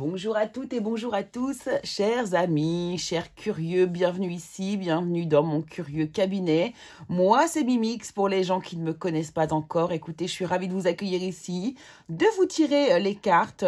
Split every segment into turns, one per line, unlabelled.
Bonjour à toutes et bonjour à tous, chers amis, chers curieux, bienvenue ici, bienvenue dans mon curieux cabinet. Moi, c'est Mimix pour les gens qui ne me connaissent pas encore. Écoutez, je suis ravie de vous accueillir ici, de vous tirer les cartes,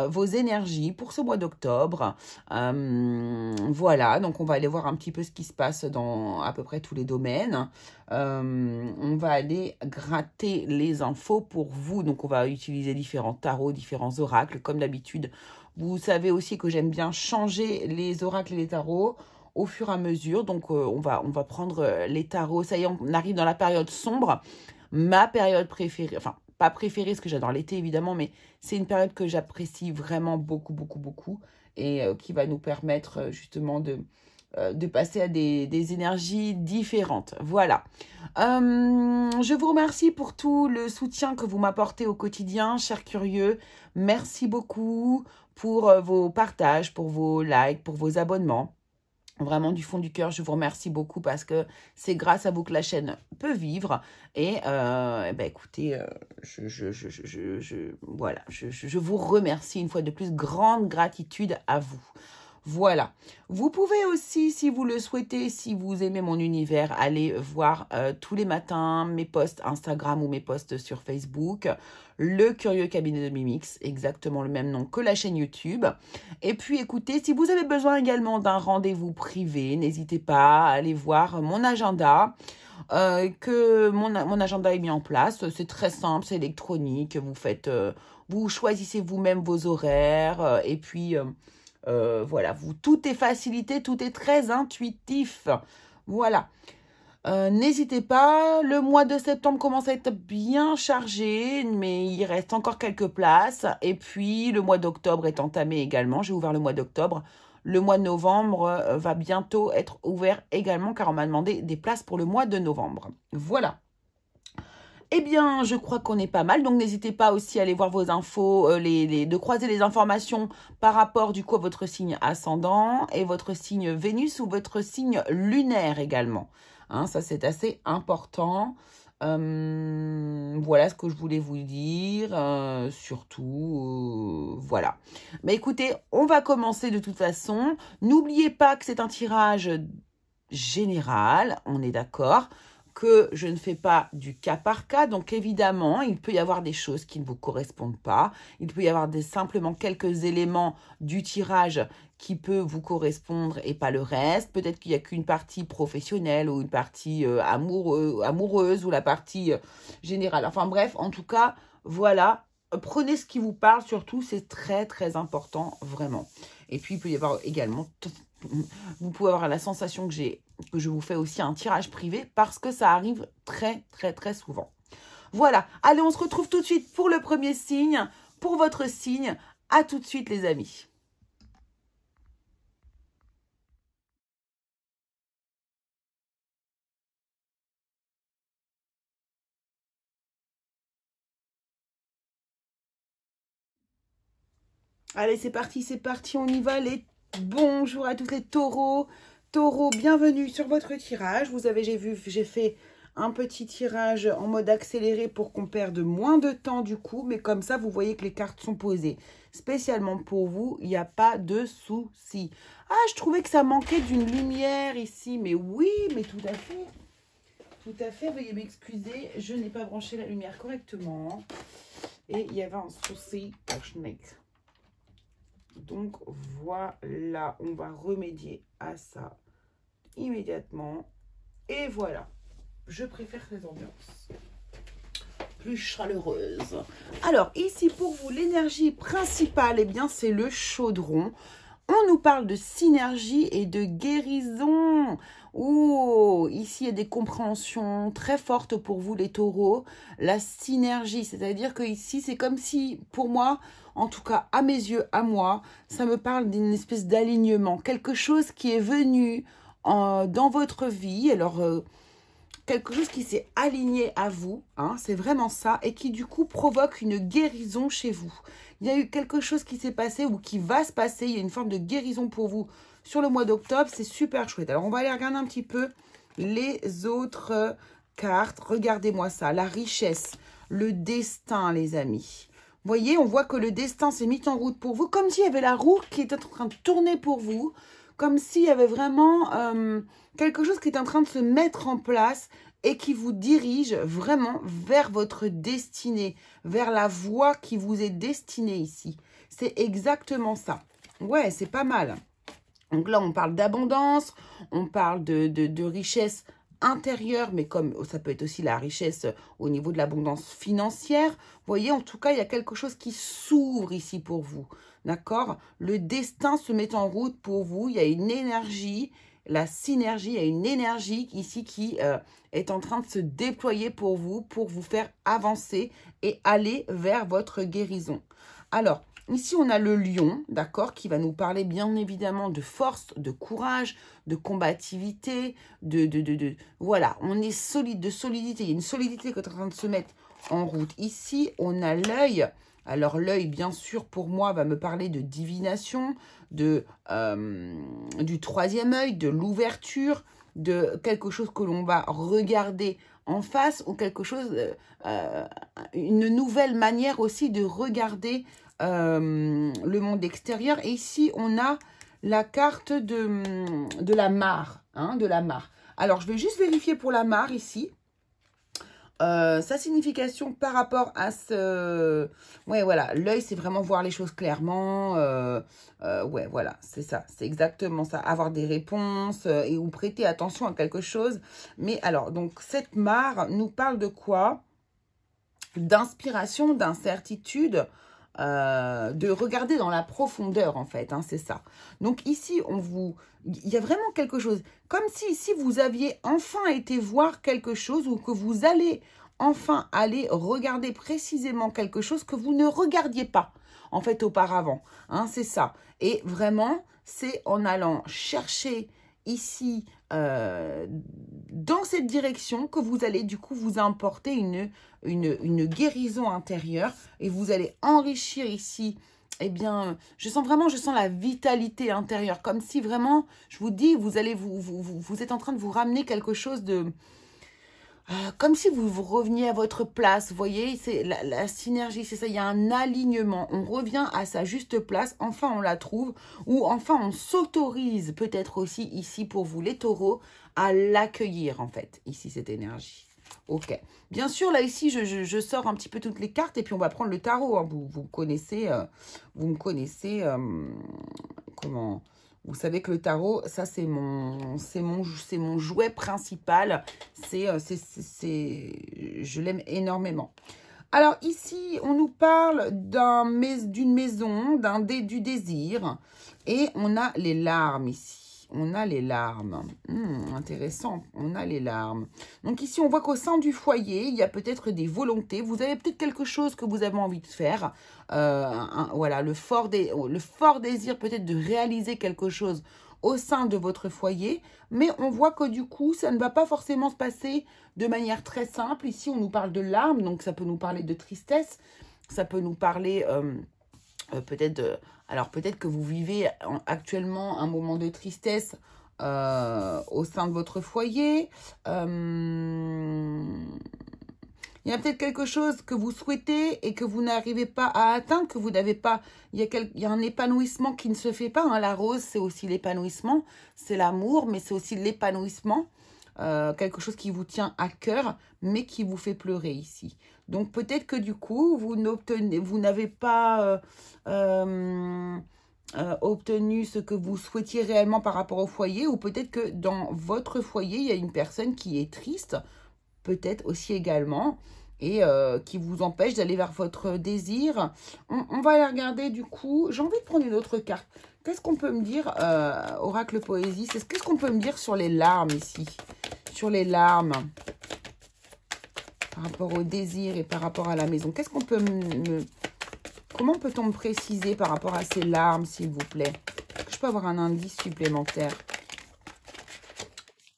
vos énergies pour ce mois d'octobre. Voilà, donc on va aller voir un petit peu ce qui se passe dans à peu près tous les domaines. On va aller gratter les infos pour vous. Donc, on va utiliser différents tarots, différents oracles, comme d'habitude. Vous savez aussi que j'aime bien changer les oracles et les tarots au fur et à mesure. Donc, on va prendre les tarots. Ça y est, on arrive dans la période sombre. Ma période préférée, enfin, pas préférée, parce que j'adore l'été, évidemment, mais c'est une période que j'apprécie vraiment beaucoup, beaucoup, beaucoup. Et qui va nous permettre justement de passer à des énergies différentes. Voilà. Je vous remercie pour tout le soutien que vous m'apportez au quotidien, chers curieux. Merci beaucoup pour vos partages, pour vos likes, pour vos abonnements. Vraiment, du fond du cœur, je vous remercie beaucoup parce que c'est grâce à vous que la chaîne peut vivre. Et écoutez, voilà, je vous remercie une fois de plus. Grande gratitude à vous. Voilà. Vous pouvez aussi, si vous le souhaitez, si vous aimez mon univers, aller voir tous les matins mes posts Instagram ou mes posts sur Facebook. Le Curieux Cabinet de Mimix, exactement le même nom que la chaîne YouTube. Et puis écoutez, si vous avez besoin également d'un rendez-vous privé, n'hésitez pas à aller voir mon agenda. Que mon agenda est mis en place. C'est très simple, c'est électronique. Vous choisissez vous-même vos horaires et puis... voilà, tout est facilité, tout est très intuitif. Voilà. N'hésitez pas, le mois de septembre commence à être bien chargé, mais il reste encore quelques places. Et puis, le mois d'octobre est entamé également. J'ai ouvert le mois d'octobre. Le mois de novembre va bientôt être ouvert également, car on m'a demandé des places pour le mois de novembre. Voilà. Eh bien, je crois qu'on est pas mal, donc n'hésitez pas aussi à aller voir vos infos, de croiser les informations par rapport du coup à votre signe ascendant et votre signe Vénus ou votre signe lunaire également. Hein, ça, c'est assez important. Voilà ce que je voulais vous dire. Surtout, voilà. Mais écoutez, on va commencer de toute façon. N'oubliez pas que c'est un tirage général, on est d'accord, que je ne fais pas du cas par cas. Donc évidemment, il peut y avoir des choses qui ne vous correspondent pas. Il peut y avoir simplement quelques éléments du tirage qui peut vous correspondre et pas le reste. Peut-être qu'il n'y a qu'une partie professionnelle ou une partie amoureuse ou la partie générale. Enfin bref, en tout cas, voilà. Prenez ce qui vous parle surtout, c'est très très important, vraiment. Et puis il peut y avoir également... Vous pouvez avoir la sensation que je vous fais aussi un tirage privé parce que ça arrive très, très, très souvent. Voilà. Allez, on se retrouve tout de suite pour le premier signe, pour votre signe. À tout de suite, les amis. Allez, c'est parti, on y va. Bonjour à tous les taureaux. Taureaux, bienvenue sur votre tirage. Vous avez, j'ai fait un petit tirage en mode accéléré pour qu'on perde moins de temps du coup. Mais comme ça, vous voyez que les cartes sont posées. Spécialement pour vous, il n'y a pas de souci. Ah, je trouvais que ça manquait d'une lumière ici. Mais oui, mais tout à fait. Tout à fait, veuillez m'excuser. Je n'ai pas branché la lumière correctement. Et il y avait un souci technique. Donc voilà, on va remédier à ça immédiatement. Et voilà, je préfère ces ambiances plus chaleureuses. Alors ici pour vous, l'énergie principale, eh bien c'est le chaudron. On nous parle de synergie et de guérison. Oh, ici, il y a des compréhensions très fortes pour vous, les taureaux. La synergie, c'est-à-dire que ici, c'est comme si, pour moi, en tout cas, à mes yeux, à moi, ça me parle d'une espèce d'alignement. Quelque chose qui est venu dans votre vie. Alors, quelque chose qui s'est aligné à vous, hein, c'est vraiment ça, et qui du coup provoque une guérison chez vous. Il y a eu quelque chose qui s'est passé ou qui va se passer, il y a une forme de guérison pour vous sur le mois d'octobre, c'est super chouette. Alors on va aller regarder un petit peu les autres cartes, regardez-moi ça, la richesse, le destin les amis. voyez, on voit que le destin s'est mis en route pour vous, comme s'il y avait la roue qui était en train de tourner pour vous, comme s'il y avait vraiment quelque chose qui est en train de se mettre en place et qui vous dirige vraiment vers votre destinée, vers la voie qui vous est destinée ici. C'est exactement ça. Ouais, c'est pas mal. Donc là, on parle d'abondance, on parle de richesse intérieure, mais comme ça peut être aussi la richesse au niveau de l'abondance financière. Vous voyez, en tout cas, il y a quelque chose qui s'ouvre ici pour vous. D'accord? Le destin se met en route pour vous. Il y a une énergie, la synergie, il y a une énergie ici qui est en train de se déployer pour vous faire avancer et aller vers votre guérison. Alors, ici, on a le lion, d'accord, qui va nous parler bien évidemment de force, de courage, de combativité, voilà, on est solide, de solidité. Il y a une solidité qui est en train de se mettre en route. Ici, on a l'œil. Alors, l'œil, bien sûr, pour moi, va me parler de divination, du troisième œil, de l'ouverture, de quelque chose que l'on va regarder en face ou quelque chose, une nouvelle manière aussi de regarder le monde extérieur. Et ici, on a la carte de la mare. Hein, de la mare. Alors, je vais juste vérifier pour la mare ici. Sa signification par rapport à ce... Ouais, voilà. L'œil, c'est vraiment voir les choses clairement. Ouais, voilà. C'est ça. C'est exactement ça. Avoir des réponses et ou prêter attention à quelque chose. Mais alors, donc, cette mare nous parle de quoi? D'inspiration, d'incertitude, de regarder dans la profondeur, en fait, hein, c'est ça. Donc ici, il y a vraiment quelque chose, comme si ici, vous aviez enfin été voir quelque chose ou que vous allez enfin aller regarder précisément quelque chose que vous ne regardiez pas, en fait, auparavant. Hein, c'est ça. Et vraiment, c'est en allant chercher ici, dans cette direction, que vous allez du coup vous importer une guérison intérieure et vous allez enrichir ici. Eh bien, je sens la vitalité intérieure, comme si vraiment, je vous dis, vous êtes en train de vous ramener quelque chose de... comme si vous reveniez à votre place, vous voyez, c'est la synergie, c'est ça, il y a un alignement, on revient à sa juste place, enfin on la trouve, ou enfin on s'autorise peut-être aussi ici pour vous les taureaux, à l'accueillir en fait, ici cette énergie. Ok, bien sûr là ici je sors un petit peu toutes les cartes et puis on va prendre le tarot, hein. Vous me connaissez, comment... Vous savez que le tarot, ça c'est mon jouet principal. Je l'aime énormément. Alors ici, on nous parle d'une maison, du désir. Et on a les larmes ici. On a les larmes. Intéressant, on a les larmes. Donc ici, on voit qu'au sein du foyer, il y a peut-être des volontés. Vous avez peut-être quelque chose que vous avez envie de faire. Voilà, le fort désir peut-être de réaliser quelque chose au sein de votre foyer. Mais on voit que du coup, ça ne va pas forcément se passer de manière très simple. Ici, on nous parle de larmes, donc ça peut nous parler de tristesse. Ça peut nous parler... alors peut-être que vous vivez actuellement un moment de tristesse au sein de votre foyer. Il y a peut-être quelque chose que vous souhaitez et que vous n'arrivez pas à atteindre, que vous n'avez pas... Il y a un épanouissement qui ne se fait pas. Hein. La rose, c'est aussi l'épanouissement. C'est l'amour, mais c'est aussi l'épanouissement. Quelque chose qui vous tient à cœur, mais qui vous fait pleurer ici. Donc, peut-être que du coup, vous n'avez pas obtenu ce que vous souhaitiez réellement par rapport au foyer, ou peut-être que dans votre foyer, il y a une personne qui est triste, peut-être aussi également, et qui vous empêche d'aller vers votre désir. On va aller regarder du coup. J'ai envie de prendre une autre carte. Qu'est-ce qu'on peut me dire, Oracle Poésie? Qu'est-ce qu'on peut me dire sur les larmes ici? Sur les larmes, par rapport au désir et par rapport à la maison. Qu'est-ce qu'on peut Comment peut-on me préciser par rapport à ces larmes, s'il vous plaît? Est-ce que je peux avoir un indice supplémentaire?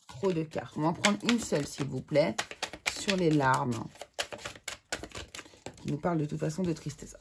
Trop de cartes. On va en prendre une seule, s'il vous plaît, sur les larmes. Qui nous parle de toute façon de tristesse.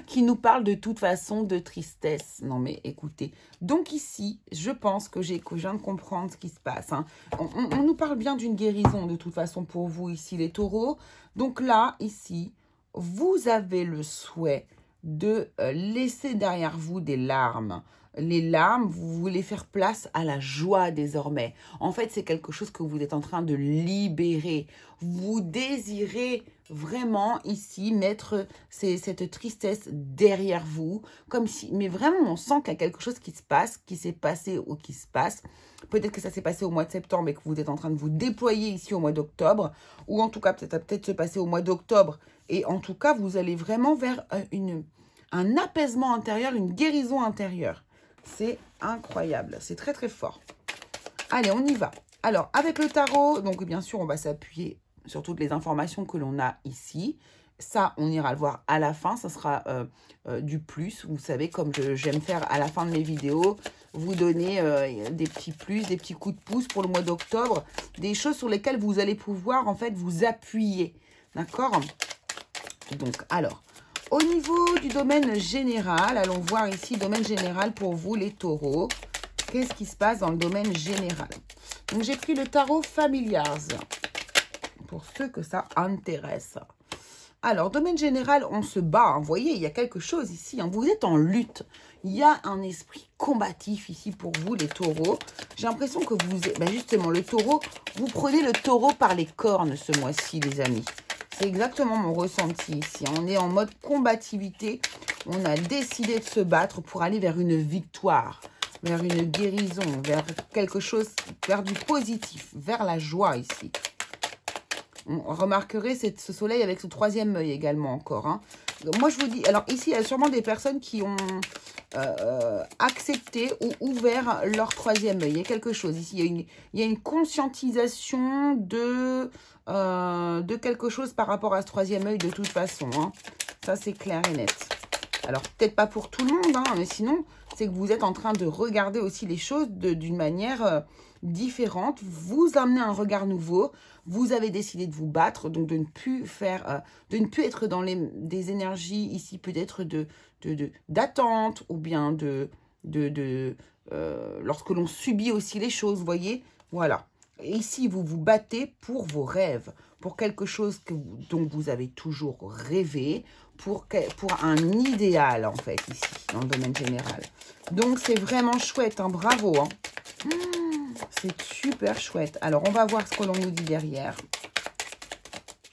Qui nous parle de toute façon de tristesse. Non mais écoutez. Donc ici, je pense que je viens de comprendre ce qui se passe. Hein. On nous parle bien d'une guérison de toute façon pour vous ici les taureaux. Donc là, ici, vous avez le souhait de laisser derrière vous des larmes. Les larmes, vous voulez faire place à la joie désormais. En fait, c'est quelque chose que vous êtes en train de libérer. Vous désirez vraiment ici mettre cette tristesse derrière vous. Comme si, mais vraiment, on sent qu'il y a quelque chose qui se passe, qui s'est passé ou qui se passe. Peut-être que ça s'est passé au mois de septembre et que vous êtes en train de vous déployer ici au mois d'octobre. Ou en tout cas, ça va peut-être se passer au mois d'octobre. Et en tout cas, vous allez vraiment vers un apaisement intérieur, une guérison intérieure. C'est incroyable, c'est très très fort. Allez, on y va. Alors, avec le tarot, donc bien sûr, on va s'appuyer sur toutes les informations que l'on a ici. Ça, on ira le voir à la fin, ça sera du plus. Vous savez, comme j'aime faire à la fin de mes vidéos, vous donner des petits plus, des petits coups de pouce pour le mois d'octobre, des choses sur lesquelles vous allez pouvoir en fait vous appuyer. D'accord? Donc, alors... Au niveau du domaine général, allons voir ici, domaine général pour vous les taureaux. Qu'est-ce qui se passe dans le domaine général? Donc, j'ai pris le tarot Familiars, pour ceux que ça intéresse. Alors, domaine général, on se bat. Hein. Vous voyez, il y a quelque chose ici. Hein. Vous êtes en lutte. Il y a un esprit combatif ici pour vous, les taureaux. J'ai l'impression que vous... Ben justement, le taureau, vous prenez le taureau par les cornes ce mois-ci, les amis. C'est exactement mon ressenti ici. On est en mode combativité. On a décidé de se battre pour aller vers une victoire, vers une guérison, vers quelque chose, vers du positif, vers la joie ici. On remarquerait ce soleil avec ce troisième œil également encore. Hein. Moi, je vous dis, alors ici, il y a sûrement des personnes qui ont accepté ou ouvert leur troisième œil. Il y a quelque chose ici. Il y a une conscientisation de quelque chose par rapport à ce troisième œil de toute façon. Hein. Ça, c'est clair et net. Alors, peut-être pas pour tout le monde, hein, mais sinon, c'est que vous êtes en train de regarder aussi les choses d'une manière différente. Vous amenez un regard nouveau. Vous avez décidé de vous battre, donc de ne plus faire, de ne plus être dans des énergies ici peut-être d'attente ou bien lorsque l'on subit aussi les choses, vous voyez. Voilà. Et ici, vous vous battez pour vos rêves, pour quelque chose dont vous avez toujours rêvé, pour un idéal, en fait, ici, dans le domaine général. Donc, c'est vraiment chouette, hein, bravo. Hein. C'est super chouette. Alors, on va voir ce que l'on nous dit derrière.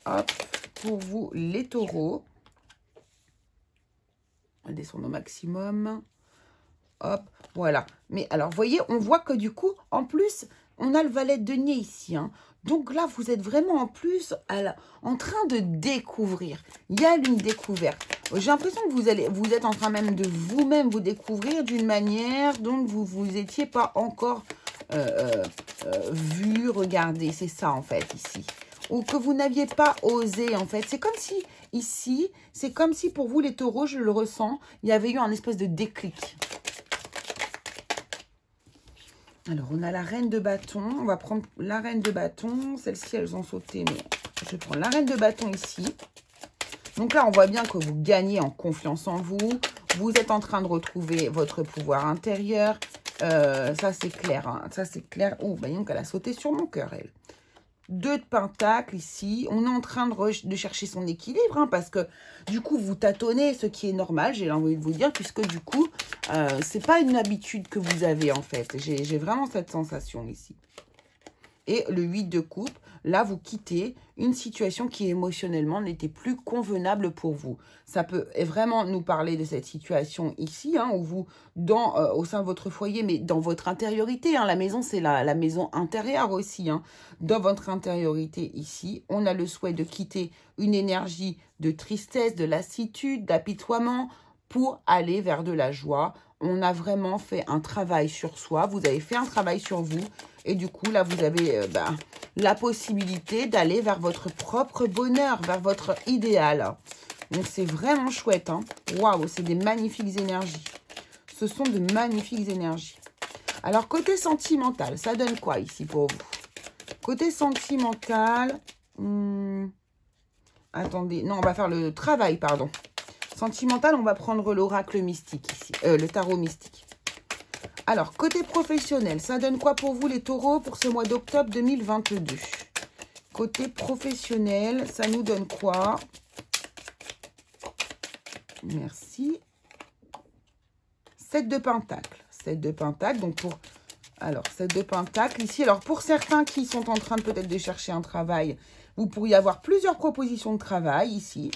Hop, pour vous, les taureaux. On va descendre au maximum. Hop, voilà. Mais alors, vous voyez, on voit que du coup, en plus, on a le valet de denier ici. Hein. Donc là, vous êtes vraiment en plus en train de découvrir. Il y a une découverte. J'ai l'impression que vous êtes en train même de vous-même vous découvrir d'une manière dont vous ne vous étiez pas encore vu, regardé. C'est ça, en fait, ici. Ou que vous n'aviez pas osé, en fait. C'est comme si, ici, c'est comme si pour vous, les taureaux, je le ressens, il y avait eu un espèce de déclic. Alors, on a la reine de bâton. On va prendre la reine de bâton. Celles-ci, elles ont sauté, mais je prends la reine de bâton ici. Donc là, on voit bien que vous gagnez en confiance en vous. Vous êtes en train de retrouver votre pouvoir intérieur. Ça, c'est clair. Hein. Ça, c'est clair. Oh, bah, donc, elle a sauté sur mon cœur, elle. 2 de pentacles ici. On est en train de chercher son équilibre, hein, parce que du coup, vous tâtonnez, ce qui est normal, j'ai envie de vous dire, puisque du coup, c'est pas une habitude que vous avez, en fait. J'ai vraiment cette sensation ici. Et le 8 de coupe, là, vous quittez une situation qui émotionnellement n'était plus convenable pour vous. Ça peut vraiment nous parler de cette situation ici, hein, où vous, au sein de votre foyer, mais dans votre intériorité, hein, la maison, c'est la maison intérieure aussi. Hein, dans votre intériorité ici, on a le souhait de quitter une énergie de tristesse, de lassitude, d'apitoiement pour aller vers de la joie. On a vraiment fait un travail sur soi. Vous avez fait un travail sur vous. Et du coup, là, vous avez la possibilité d'aller vers votre propre bonheur, vers votre idéal. Donc, c'est vraiment chouette. Hein. Waouh, c'est des magnifiques énergies. Ce sont de magnifiques énergies. Alors, côté sentimental, ça donne quoi ici pour vous? Côté sentimental, attendez, non, on va faire le travail, pardon. Sentimental, on va prendre l'oracle mystique ici, le tarot mystique. Alors, côté professionnel, ça donne quoi pour vous les taureaux pour ce mois d'octobre 2022? Côté professionnel, ça nous donne quoi? Merci. 7 de Pentacle. 7 de Pentacle, donc pour... Alors, 7 de Pentacle ici. Alors, pour certains qui sont en train de peut-être de chercher un travail, vous pourriez avoir plusieurs propositions de travail ici.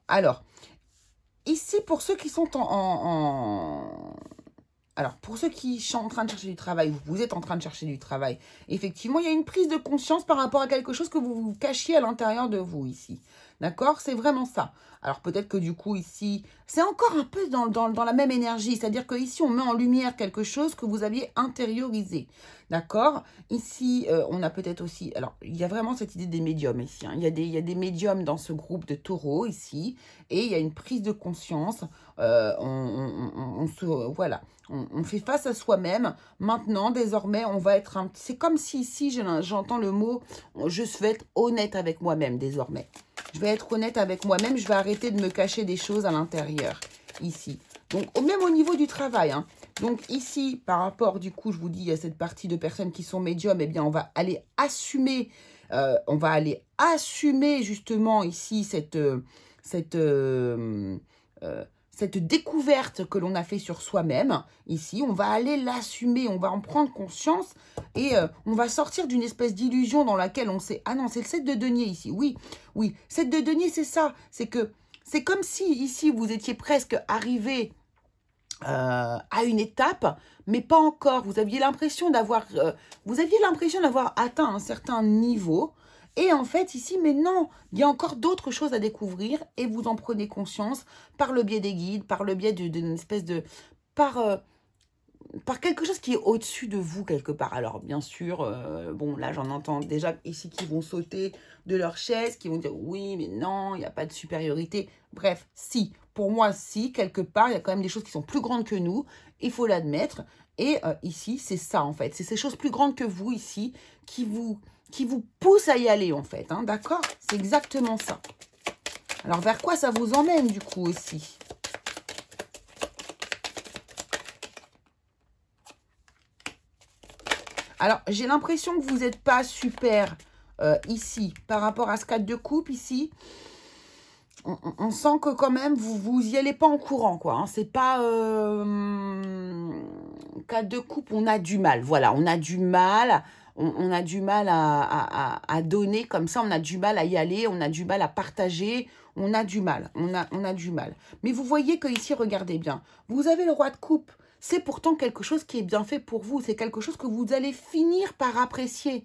Alors, ici, pour ceux qui sont Alors, pour ceux qui sont en train de chercher du travail, vous êtes en train de chercher du travail, effectivement, il y a une prise de conscience par rapport à quelque chose que vous vous cachiez à l'intérieur de vous ici. D'accord? C'est vraiment ça. Alors, peut-être que du coup, ici, c'est encore un peu dans la même énergie. C'est-à-dire que ici, on met en lumière quelque chose que vous aviez intériorisé. D'accord? Ici, on a peut-être aussi... Alors, il y a vraiment cette idée des médiums ici. Hein. Il y a des médiums dans ce groupe de taureaux ici. Et il y a une prise de conscience. Voilà. On fait face à soi-même. Maintenant, désormais, on va être... C'est comme si ici, j'entends le mot, je vais être honnête avec moi-même désormais. Je vais être honnête avec moi-même. Je vais arrêter de me cacher des choses à l'intérieur, ici. Donc, même au niveau du travail. Hein. Donc, ici, par rapport, du coup, je vous dis, il y a cette partie de personnes qui sont médiums. Eh bien, on va aller assumer... justement, ici, cette découverte que l'on a fait sur soi-même, ici, on va aller l'assumer, on va en prendre conscience et on va sortir d'une espèce d'illusion dans laquelle on sait, ah non, c'est le 7 de denier ici, oui, 7 de denier, c'est ça, c'est que c'est comme si ici, vous étiez presque arrivé à une étape, mais pas encore, vous aviez l'impression d'avoir atteint un certain niveau. Et en fait, ici, mais non, il y a encore d'autres choses à découvrir et vous en prenez conscience par le biais des guides, par le biais d'une espèce de... Par quelque chose qui est au-dessus de vous quelque part. Alors, bien sûr, bon, là, j'en entends déjà ici qui vont sauter de leur chaise, qui vont dire, oui, mais non, il n'y a pas de supériorité. Bref, si, pour moi, si, quelque part, il y a quand même des choses qui sont plus grandes que nous, il faut l'admettre. Et ici, c'est ça, en fait. C'est ces choses plus grandes que vous, ici, qui vous pousse à y aller, en fait. Hein, d'accord? C'est exactement ça. Alors, vers quoi ça vous emmène, du coup, aussi? Alors, j'ai l'impression que vous n'êtes pas super ici, par rapport à ce 4 de coupe, ici. On sent que quand même, vous y allez pas en courant, quoi. Hein. C'est pas... 4 de coupe, on a du mal. Voilà, on a du mal... On a du mal à donner comme ça, on a du mal à y aller, on a du mal à partager, on a du mal, on a du mal. Mais vous voyez que ici, regardez bien, vous avez le roi de coupe, c'est pourtant quelque chose qui est bien fait pour vous, c'est quelque chose que vous allez finir par apprécier.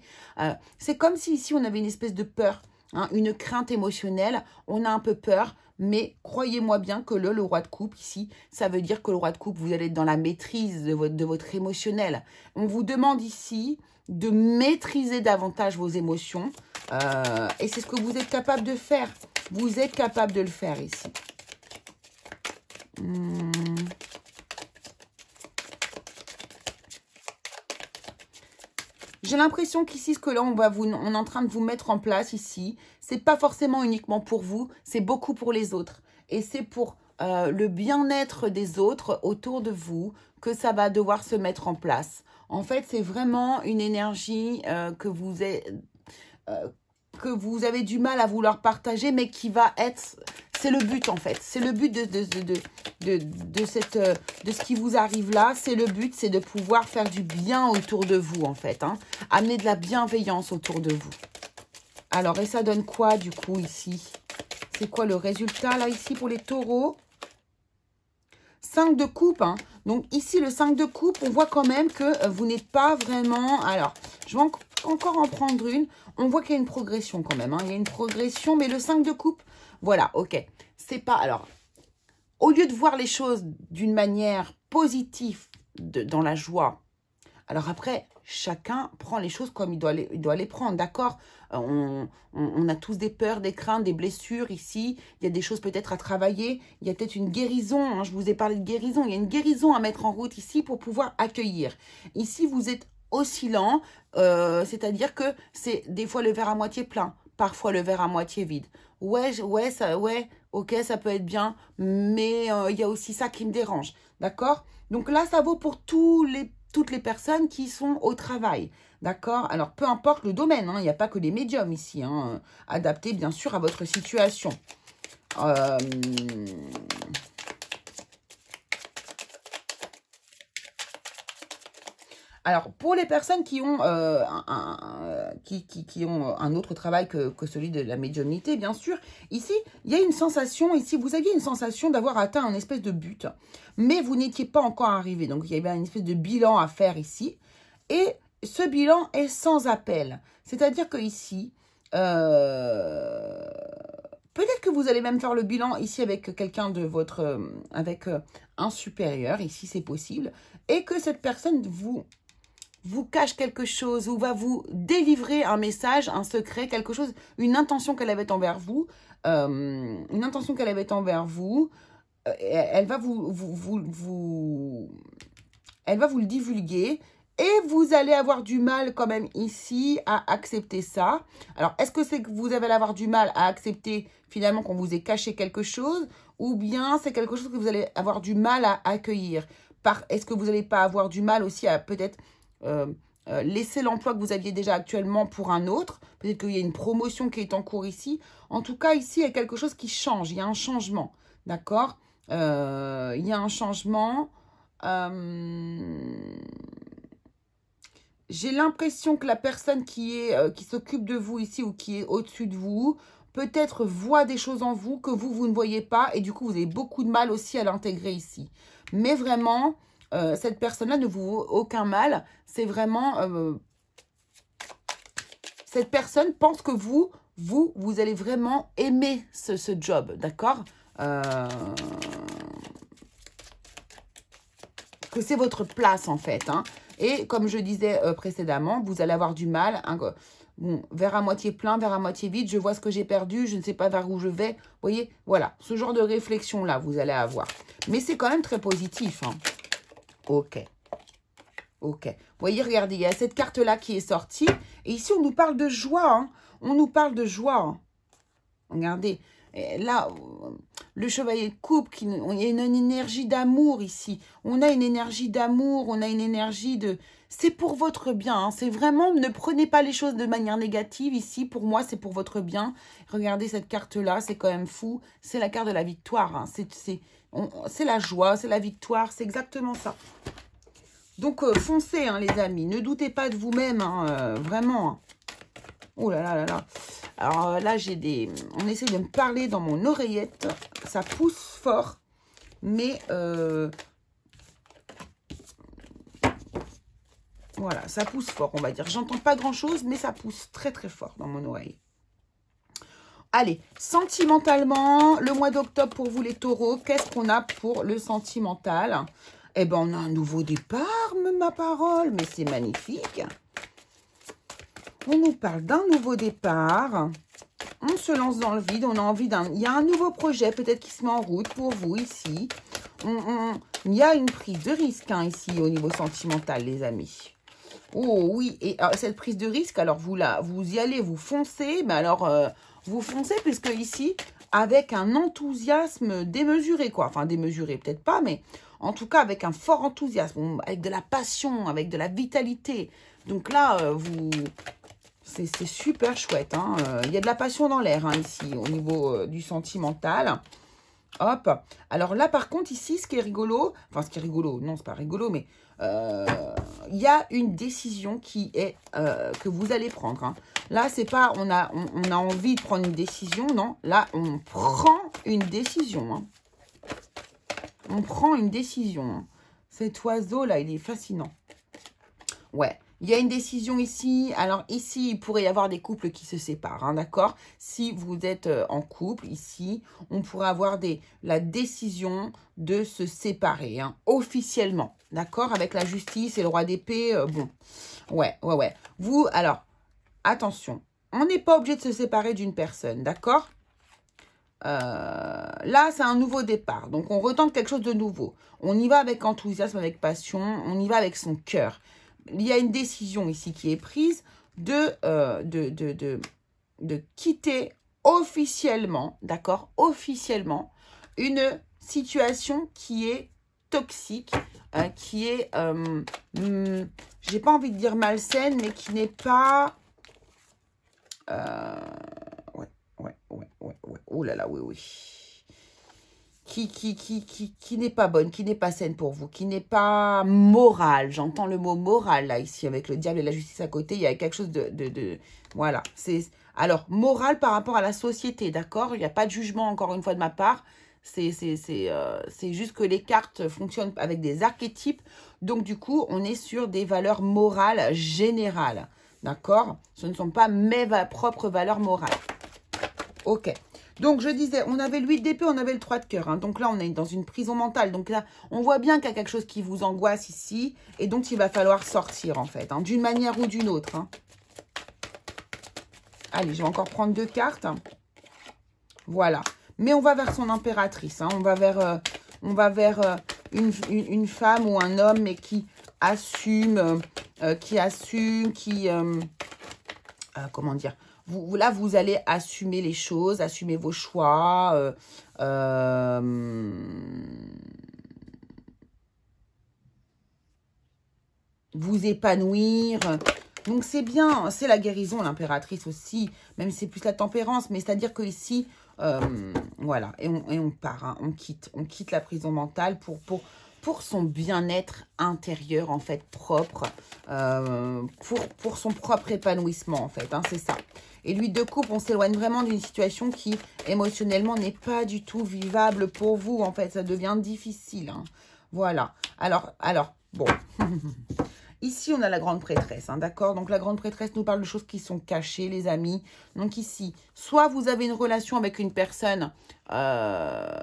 C'est comme si ici, on avait une espèce de peur, hein, une crainte émotionnelle, on a un peu peur, mais croyez-moi bien que le roi de coupe ici, ça veut dire que le roi de coupe, vous allez être dans la maîtrise de votre émotionnel. On vous demande ici de maîtriser davantage vos émotions. Et c'est ce que vous êtes capable de faire. Vous êtes capable de le faire ici. J'ai l'impression qu'ici, ce que là, on est en train de vous mettre en place ici, c'est pas forcément uniquement pour vous, c'est beaucoup pour les autres. Et c'est pour le bien-être des autres autour de vous que ça va devoir se mettre en place. En fait, c'est vraiment une énergie que vous avez du mal à vouloir partager, mais qui va être... C'est le but, en fait. C'est le but de ce qui vous arrive là. C'est le but, c'est de pouvoir faire du bien autour de vous, en fait. Hein. Amener de la bienveillance autour de vous. Alors, et ça donne quoi, du coup, ici? C'est quoi le résultat, là, ici, pour les taureaux? 5 de coupe, hein. Donc ici, le 5 de coupe, on voit quand même que vous n'êtes pas vraiment... Alors, je vais encore en prendre une. On voit qu'il y a une progression quand même. Hein. Il y a une progression, mais le 5 de coupe, voilà, ok. C'est pas... Alors, au lieu de voir les choses d'une manière positive, dans la joie, alors après, chacun prend les choses comme il doit les prendre, d'accord? On a tous des peurs, des craintes, des blessures ici. Il y a des choses peut-être à travailler. Il y a peut-être une guérison. Hein, je vous ai parlé de guérison. Il y a une guérison à mettre en route ici pour pouvoir accueillir. Ici, vous êtes oscillant, c'est-à-dire que c'est des fois le verre à moitié plein, parfois le verre à moitié vide. Ouais, ok, ça peut être bien, mais il y a aussi ça qui me dérange, d'accord? Donc là, ça vaut pour tous les toutes les personnes qui sont au travail. D'accord? Alors, peu importe le domaine, hein, il n'y a pas que des médiums ici. Hein, adapté, bien sûr, à votre situation. Alors, pour les personnes qui ont, qui ont un autre travail que celui de la médiumnité, bien sûr, ici, il y a une sensation, ici, vous aviez une sensation d'avoir atteint un espèce de but, mais vous n'étiez pas encore arrivé. Donc, il y avait une espèce de bilan à faire ici. Et ce bilan est sans appel. C'est-à-dire que ici, peut-être que vous allez même faire le bilan ici avec quelqu'un de votre, avec un supérieur, ici c'est possible, et que cette personne vous cache quelque chose ou va vous délivrer un message, un secret, quelque chose, une intention qu'elle avait envers vous, elle va elle va vous le divulguer et vous allez avoir du mal quand même ici à accepter ça. Alors, est-ce que c'est que vous allez avoir du mal à accepter finalement qu'on vous ait caché quelque chose ou bien c'est quelque chose que vous allez avoir du mal à accueillir? Est-ce que vous n'allez pas avoir du mal aussi à peut-être laisser l'emploi que vous aviez déjà actuellement pour un autre? Peut-être qu'il y a une promotion qui est en cours ici. En tout cas, ici, il y a quelque chose qui change. Il y a un changement. D'accord? Il y a un changement. J'ai l'impression que la personne qui s'occupe de vous ici ou qui est au-dessus de vous, peut-être voit des choses en vous que vous ne voyez pas. Et du coup, vous avez beaucoup de mal aussi à l'intégrer ici. Mais vraiment, cette personne-là ne vous vaut aucun mal. C'est vraiment... cette personne pense que vous allez vraiment aimer ce job. D'accord? Que c'est votre place, en fait. Hein. Et comme je disais précédemment, vous allez avoir du mal. Hein, bon, verre à moitié plein, verre à moitié vide. Je vois ce que j'ai perdu, je ne sais pas vers où je vais. Vous voyez, voilà, ce genre de réflexion-là, vous allez avoir. Mais c'est quand même très positif. Hein. Ok. Ok. Vous voyez, regardez, il y a cette carte-là qui est sortie. Et ici, on nous parle de joie. Hein. On nous parle de joie. Hein. Regardez. Et là, le chevalier de coupe, il y a une énergie d'amour ici. On a une énergie d'amour, on a une énergie de... C'est pour votre bien. Hein. C'est vraiment, ne prenez pas les choses de manière négative ici. Pour moi, c'est pour votre bien. Regardez cette carte-là, c'est quand même fou. C'est la carte de la victoire. Hein. C'est la joie, c'est la victoire. C'est exactement ça. Donc, foncez, hein, les amis. Ne doutez pas de vous-même, hein, vraiment. Hein. Oh là là là là. Alors là, on essaie de me parler dans mon oreillette. Ça pousse fort. Mais, voilà, ça pousse fort, on va dire. J'entends pas grand-chose, mais ça pousse très très fort dans mon oreille. Allez, sentimentalement, le mois d'octobre pour vous les taureaux, qu'est-ce qu'on a pour le sentimental? Eh bien, on a un nouveau départ, ma parole, mais c'est magnifique. On nous parle d'un nouveau départ. On se lance dans le vide. On a envie d'un... Il y a un nouveau projet peut-être qui se met en route pour vous ici. Il y a une prise de risque hein, ici au niveau sentimental, les amis. Oh oui, et cette prise de risque, alors vous y allez, vous foncez. Mais alors, vous foncez puisque ici, avec un enthousiasme démesuré, quoi. Enfin, démesuré peut-être pas, mais en tout cas avec un fort enthousiasme, avec de la passion, avec de la vitalité. Donc là, c'est super chouette. Hein. Il y a de la passion dans l'air hein, ici, au niveau du sentimental. Hop. Alors là, par contre, ici, ce qui est rigolo, enfin, ce qui est rigolo, non, c'est pas rigolo, mais il y a une décision qui est que vous allez prendre. Hein. Là, c'est pas, on a envie de prendre une décision, non. Là, on prend une décision. Hein. On prend une décision. Hein. Cet oiseau-là, il est fascinant. Ouais. Il y a une décision ici. Alors ici, il pourrait y avoir des couples qui se séparent, hein, d'accord? Si vous êtes en couple, ici, on pourrait avoir la décision de se séparer, hein, officiellement, d'accord? Avec la justice et le roi d'épée, bon. Ouais. Vous, alors, attention. On n'est pas obligé de se séparer d'une personne, d'accord? Là, c'est un nouveau départ. Donc, on retente quelque chose de nouveau. On y va avec enthousiasme, avec passion. On y va avec son cœur. Il y a une décision ici qui est prise de quitter officiellement, d'accord, officiellement, une situation qui est toxique, qui est, j'ai pas envie de dire malsaine, mais qui n'est pas... ouais. Oh là là, oui. Qui n'est pas bonne, qui n'est pas saine pour vous, qui n'est pas morale. J'entends le mot moral, là, ici, avec le diable et la justice à côté. Il y a quelque chose voilà. Alors, morale par rapport à la société, d'accord? Il n'y a pas de jugement, encore une fois, de ma part. C'est juste que les cartes fonctionnent avec des archétypes. Donc, du coup, on est sur des valeurs morales générales. D'accord? Ce ne sont pas mes propres valeurs morales. Ok. Donc, je disais, on avait le 8 d'épée, on avait le 3 de cœur. Hein. Donc là, on est dans une prison mentale. Donc là, on voit bien qu'il y a quelque chose qui vous angoisse ici. Et donc, il va falloir sortir, en fait. Hein, d'une manière ou d'une autre. Hein. Allez, je vais encore prendre 2 cartes. Voilà. Mais on va vers son impératrice. Hein. On va vers une femme ou un homme, mais qui assume, comment dire, là, vous allez assumer les choses, assumer vos choix, vous épanouir. Donc, c'est bien, c'est la guérison, l'impératrice aussi, même si c'est plus la tempérance, mais c'est-à-dire qu'ici, voilà, et on part, hein, on quitte la prison mentale pour son bien-être intérieur, en fait, propre, pour son propre épanouissement, en fait, hein, c'est ça. Et l'huile de coupe, on s'éloigne vraiment d'une situation qui, émotionnellement, n'est pas du tout vivable pour vous, en fait, ça devient difficile, hein. Voilà. Alors, bon. Ici, on a la grande prêtresse, hein, d'accord? Donc, la grande prêtresse nous parle de choses qui sont cachées, les amis. Donc, ici, soit vous avez une relation avec une personne en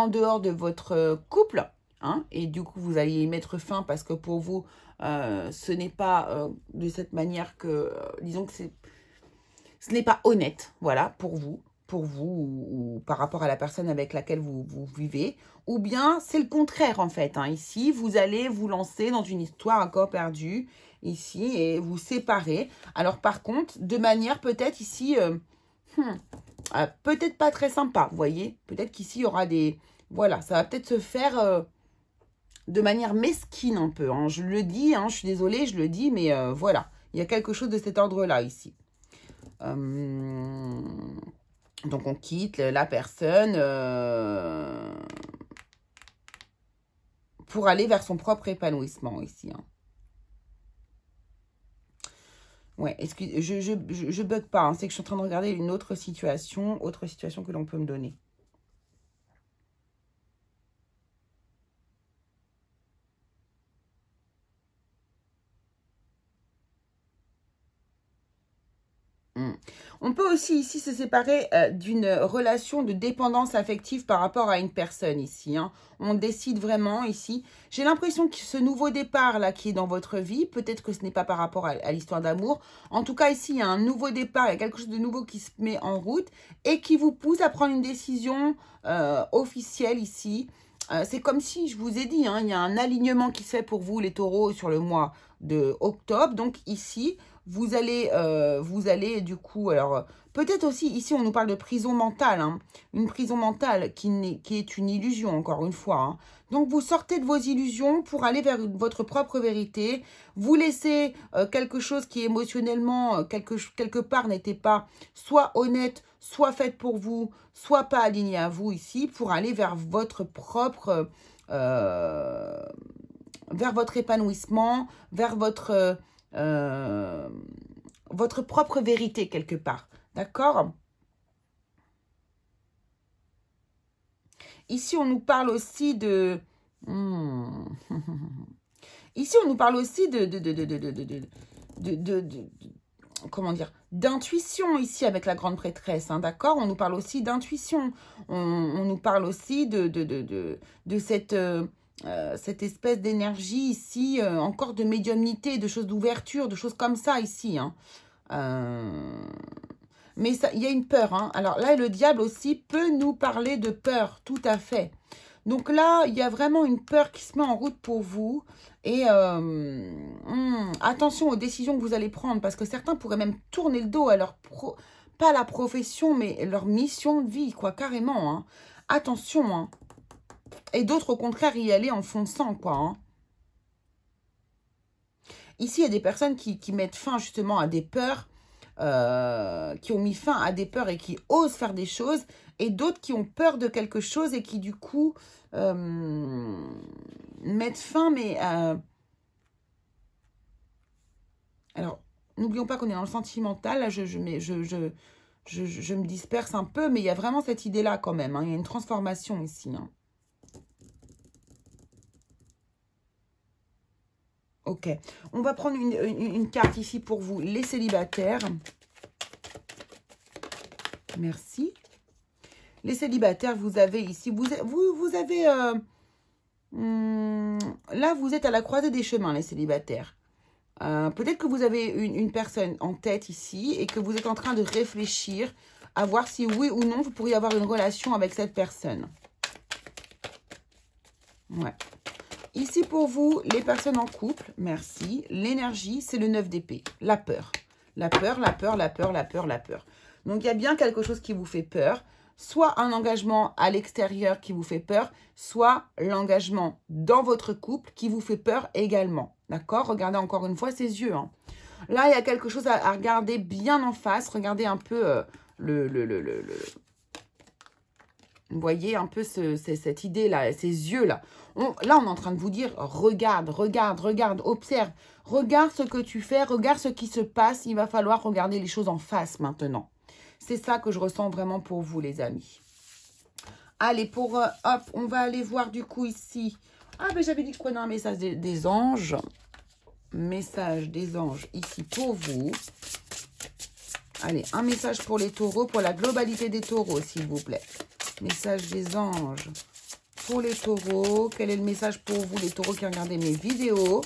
dehors de votre couple, hein, et du coup, vous allez y mettre fin parce que pour vous, ce n'est pas de cette manière que, disons que ce n'est pas honnête, voilà, pour vous ou par rapport à la personne avec laquelle vous vivez, ou bien c'est le contraire en fait. Hein. Ici, vous allez vous lancer dans une histoire à corps perdu, ici, et vous séparer. Alors par contre, de manière peut-être ici, peut-être pas très sympa, vous voyez. Peut-être qu'ici, il y aura des... Voilà, ça va peut-être se faire de manière mesquine un peu. Hein. Je le dis, hein, je suis désolée, je le dis, mais voilà. Il y a quelque chose de cet ordre-là ici. Donc, on quitte la personne pour aller vers son propre épanouissement ici. Hein. Ouais, excusez, je bug pas. Hein, c'est que je suis en train de regarder une autre situation que l'on peut me donner. On peut aussi ici se séparer d'une relation de dépendance affective par rapport à une personne ici. Hein. On décide vraiment ici. J'ai l'impression que ce nouveau départ là qui est dans votre vie, peut-être que ce n'est pas par rapport à l'histoire d'amour. En tout cas ici, il y a un nouveau départ, il y a quelque chose de nouveau qui se met en route et qui vous pousse à prendre une décision officielle ici. C'est comme si, je vous ai dit, hein, il y a un alignement qui se fait pour vous les taureaux sur le mois de octobre. Donc ici... Vous allez du coup, alors peut-être aussi ici on nous parle de prison mentale, hein, une prison mentale qui est une illusion encore une fois. Hein. Donc vous sortez de vos illusions pour aller vers votre propre vérité, vous laissez quelque chose qui émotionnellement quelque part n'était pas soit honnête, soit faite pour vous, soit pas aligné à vous ici pour aller vers votre propre, vers votre épanouissement, vers votre propre vérité quelque part, d'accord? Ici, on nous parle aussi de... Ici, on nous parle aussi comment dire, d'intuition ici avec la grande prêtresse, hein, d'accord? On nous parle aussi d'intuition. On nous parle aussi de cette espèce d'énergie ici, encore de médiumnité, de choses d'ouverture, de choses comme ça ici. Hein. Mais il y a une peur. Hein. Alors là, le diable aussi peut nous parler de peur, tout à fait. Donc là, il y a vraiment une peur qui se met en route pour vous. Et attention aux décisions que vous allez prendre, parce que certains pourraient même tourner le dos à leur pas la profession, mais leur mission de vie, quoi, carrément. Hein. Attention, hein. Et d'autres, au contraire, y aller en fonçant, quoi. Hein. Ici, il y a des personnes qui mettent fin justement à des peurs, qui ont mis fin à des peurs et qui osent faire des choses, et d'autres qui ont peur de quelque chose et qui, du coup, mettre fin, mais... alors, n'oublions pas qu'on est dans le sentimental. Là, je me disperse un peu, mais il y a vraiment cette idée-là quand même. Hein. Il y a une transformation ici. Hein. Ok. On va prendre une carte ici pour vous, les célibataires. Merci. Les célibataires, vous avez ici... Vous avez... là, vous êtes à la croisée des chemins, les célibataires. Peut-être que vous avez une personne en tête ici et que vous êtes en train de réfléchir à voir si oui ou non vous pourriez avoir une relation avec cette personne. Ouais. Ici pour vous, les personnes en couple, merci. L'énergie, c'est le 9 d'épée. La peur. La peur, la peur, la peur, la peur, la peur. Donc il y a bien quelque chose qui vous fait peur. Soit un engagement à l'extérieur qui vous fait peur, soit l'engagement dans votre couple qui vous fait peur également. D'accord? Regardez encore une fois ses yeux. Hein. Là, il y a quelque chose à regarder bien en face. Regardez un peu vous voyez un peu cette idée-là, ces yeux-là. Là, on est en train de vous dire, regarde, regarde, regarde, observe. Regarde ce que tu fais, regarde ce qui se passe. Il va falloir regarder les choses en face maintenant. C'est ça que je ressens vraiment pour vous, les amis. Allez, hop, on va aller voir du coup ici. Ah, mais j'avais dit que je prenais un message des anges. Message des anges ici pour vous. Allez, un message pour les taureaux, pour la globalité des taureaux, s'il vous plaît. Message des anges pour les taureaux. Quel est le message pour vous, les taureaux qui regardez mes vidéos?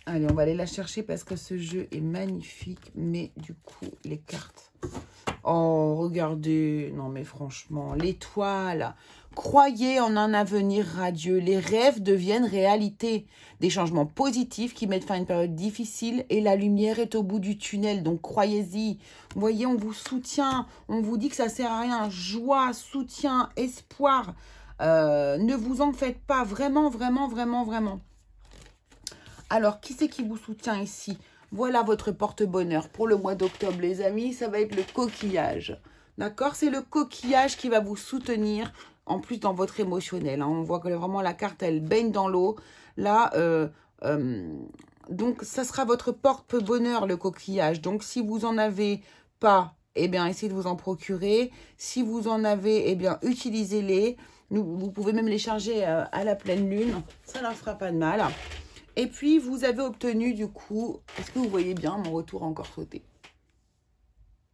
Allez, on va aller la chercher parce que ce jeu est magnifique. Mais du coup, les cartes... Oh, regardez. Non, mais franchement, l'étoile. Croyez en un avenir radieux. Les rêves deviennent réalité. Des changements positifs qui mettent fin à une période difficile et la lumière est au bout du tunnel. Donc, croyez-y. Vous voyez, on vous soutient. On vous dit que ça sert à rien. Joie, soutien, espoir. Ne vous en faites pas. Vraiment, vraiment, vraiment, vraiment. Alors, qui c'est qui vous soutient ici? Voilà votre porte-bonheur pour le mois d'octobre, les amis. Ça va être le coquillage. D'accord? C'est le coquillage qui va vous soutenir, en plus dans votre émotionnel. Hein. On voit que vraiment la carte, elle baigne dans l'eau. Là, donc, ça sera votre porte-bonheur, le coquillage. Donc, si vous n'en avez pas, eh bien, essayez de vous en procurer. Si vous en avez, eh bien, utilisez-les. Vous pouvez même les charger à la pleine lune. Ça ne leur fera pas de mal. Et puis, vous avez obtenu, du coup, est-ce que vous voyez bien, mon retour a encore sauté?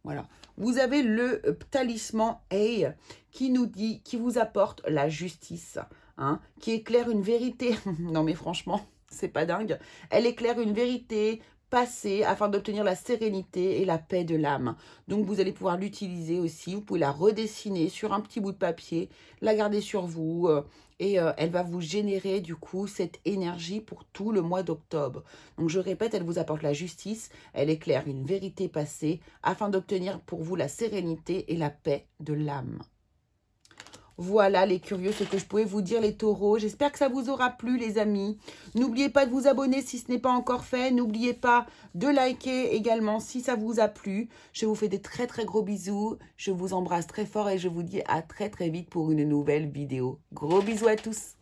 Voilà. Vous avez le talisman A qui nous dit, qui vous apporte la justice, hein, qui éclaire une vérité. Non, mais franchement, c'est pas dingue. Elle éclaire une vérité passée afin d'obtenir la sérénité et la paix de l'âme. Donc, vous allez pouvoir l'utiliser aussi. Vous pouvez la redessiner sur un petit bout de papier, la garder sur vous. Et elle va vous générer du coup cette énergie pour tout le mois d'octobre. Donc je répète, elle vous apporte la justice, elle éclaire une vérité passée afin d'obtenir pour vous la sérénité et la paix de l'âme. Voilà les curieux, ce que je pouvais vous dire les taureaux. J'espère que ça vous aura plu les amis. N'oubliez pas de vous abonner si ce n'est pas encore fait. N'oubliez pas de liker également si ça vous a plu. Je vous fais des très très gros bisous. Je vous embrasse très fort et je vous dis à très très vite pour une nouvelle vidéo. Gros bisous à tous.